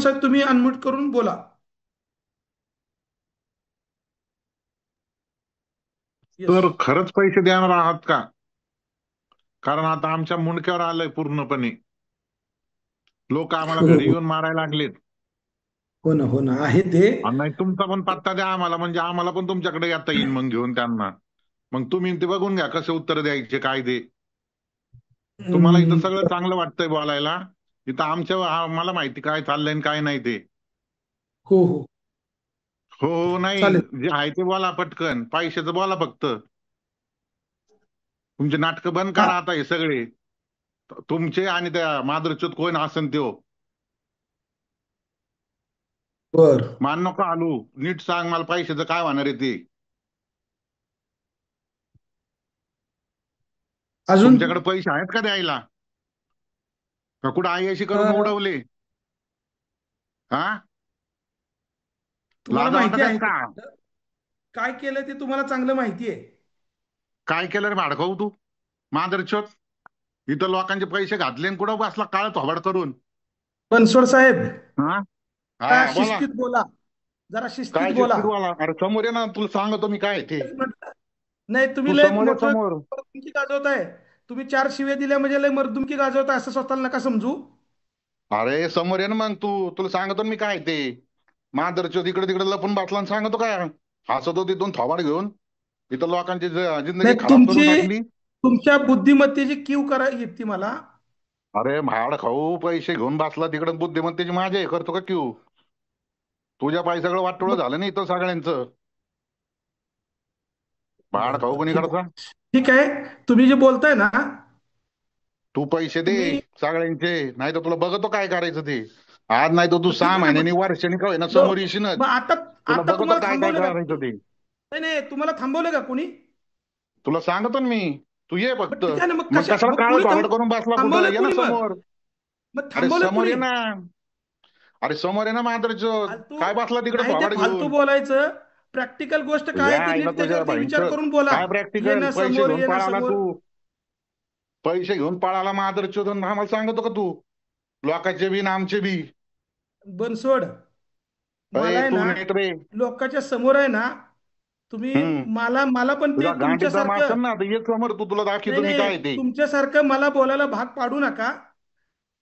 साहेब तुम्ही अनम्यूट करून बोला. येस. तर खरंच पैसे देणार आहात का? कारण आता आमच्या मुंडक्यावर आलंय पूर्णपणे. लोक आम्हाला हो घरी हो येऊन मारायला लागलेत. हो ना, हो ना, आहे ते. आणि नाही तुमचा पण पत्ता द्या आम्हाला, म्हणजे आम्हाला पण तुमच्याकडे येता येईल मग घेऊन त्यांना. मग तुम्ही ते बघून घ्या कसे उत्तर द्यायचे काय ते. तुम्हाला इथं हम्म, सगळं चांगलं वाटतंय बोलायला. इथं मला माहिती काय चाललंय आणि काय नाही ते. हो हो. हो हो नाही. चालेल. जे आहे ते बोला पटकन, पैशाचं बोला फक्त. तुमचे नाटकं बंद हा. करा आता हे सगळे. तुमचे आणि त्या माधुरच्योत कोण असन त्यो. बर. मान नको आलू. नीट सांग मला पैशाचं काय होणार आहे ते. अजून. तुमच्याकडे पैसे आहेत का द्यायला? का कुठं आयशी करून अ, उडवले? हा. तुम्हाला लाज माहिती वाटत आहेत आहे का? का काय केलं ते तुम्हाला चांगलं माहिती आहे. काय केलं रे भाडखाऊ तू? माधुरच्योत. इथं लोकांचे पैसे घातले आणि कुठं बसला काळ थोबाड करून. बनसोड साहेब, हा. जरा हा बोला. शिस्तीत बोला. जरा शिस्तीत काय बोला. शिस्तीत बोला, अरे समोर ये ना, तुला सांगतो मी काय ते. तेच म्हटलं. नाही, तू तुम्ही लय समोर ये मोठं समोर. मर्दुमकी गाजवताय. तुम्ही चार शिव्या दिल्या म्हणजे लय मर्दुमकी गाजवताय असं स्वतःला नका समजू. अरे समोर ये ना मग तू, तुला सांगतो ना मी काय ते. माधुरच्योत इकडे तिकडे लपून बसला आणि सांगतो काय. हसत होती तिथून थोबाड घेऊन. इथं लोकांची जिंदगी नाही, खराब करून टाकली. तुमच्या बुद्धिमत्तेची कीव करा येते मला. अरे भाड खाऊ पैसे घेऊन बसला तिकडे, बुद्धिमत्तेची माझ्या हे करतो का क्यू. तुझ्या पायी सगळं वाटोळं मग झालं नाही इथं सगळ्यांचं. भाड बरं खाऊ बरं, कोणी ठीक करता. आहे. ठीक आहे. तुम्ही जे बोलताय ना, तू पैसे दे तुम्ही सगळ्यांचे, नाही तर तुला बघतो काय करायचं ते. आज नाही तर तू ठीक सहा आहे ना महिन्यांनी मग. वर्षांनी का होईना लो समोर येशीलच. मग आता तुला आता बघतो तुम्हाला काय काय थांबवलं का करायचं कोणी? ते. नाही नाही, तुम्हाला थांबवलं का कोणी? तुला सांगतो ना मी. तू ये फक्त. मग ठीक आहे ना, मग मग कशाला मग काळ कोणी थोबाड करून बसला कुठं, थांबवलं ये ना कोणी मग? समोर. मग अरे थांबवलं समोर कोणी? ये ना. अरे समोर ये ना माधुरच्योत, फालतू. काय बसला तिकडे नाही ते थोबाड फालतू घेऊन. बोलायचं. प्रॅक्टिकल गोष्ट काय या आहे ती आईला नीट तुझ्या त्याच्यावरती विचार बहिणीचं. करून बोला. काय ये प्रॅक्टिकल, ना पैसे समोर, घेऊन ये ना पळाला समोर. तू. पैसे घेऊन पळाला माधुरच्योत आणि आम्हाला सांगतो का तू. लोकांचे बी आणि आमचे बी. बनसोड. मला अरे आहे तू ना, नीट रे. लोकांच्या समोर आहे ना, तुम्ही हम्म. मला पण ते तुझ्या गांडीत दम तुमच्यासारखं. असेल ना तर ये समोर, तू तुला नाही दाखवतो मी नाही, काय ते. तुमच्यासारखं मला बोलायला भाग पाडू नका.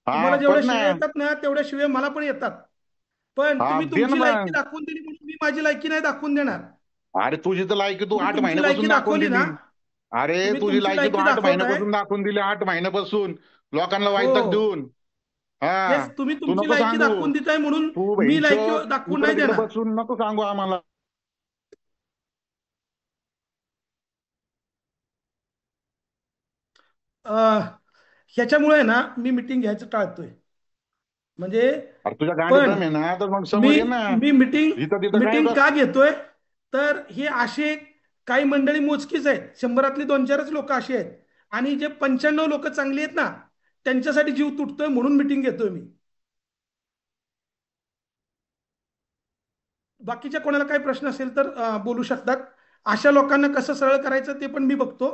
हा तुम्हाला जेवढ्या पण ना. शिव्या येतात ना तेवढ्या शिव्या मला पण येतात. पण हा तुम्ही दे ना तुमची लायकी मग. दाखवून दिली म्हणून मी माझी लायकी नाही दाखवून देणार. अरे तुझी तर लायकी तू तुम्ही आठ तुमची लायकी महिन्यापासून दाखवून दाखवली ना. दिली. अरे तुम्ही तुझी तुमची लायकी तू लायकी 8 महिन्यापासून दाखवताय. दाखवून दिली, 8 महिन्यापासून. लोकांना हो. वायताक देऊन. हा. तेच तुम्ही तू तुमची नको लायकी सांगू. दाखवून देताय म्हणून तू मी लायकी बहिणचं. दाखवून इकडे नाही तिकडे देणार. बसून नको सांगू आम्हाला. अं, ह्याच्यामुळे ना मी मिटिंग घ्यायचं टाळतोय. म्हणजे. अरे तुझ्या गांडीत पण दम आहे ना तर मग मी समोर ये ना. मी मिटिंग इथं तिथं काय मिटिंग कर. का घेतोय? तर हे असे काही मंडळी मोजकीच आहेत, शंभरातली दोन चारच लोक अशी आहेत. आणि जे 95 लोक चांगली आहेत ना, त्यांच्यासाठी जीव तुटतोय म्हणून मिटिंग घेतोय मी. बाकीच्या कोणाला काही प्रश्न असेल तर बोलू शकतात. अशा लोकांना कसं सरळ करायचं ते पण मी बघतो.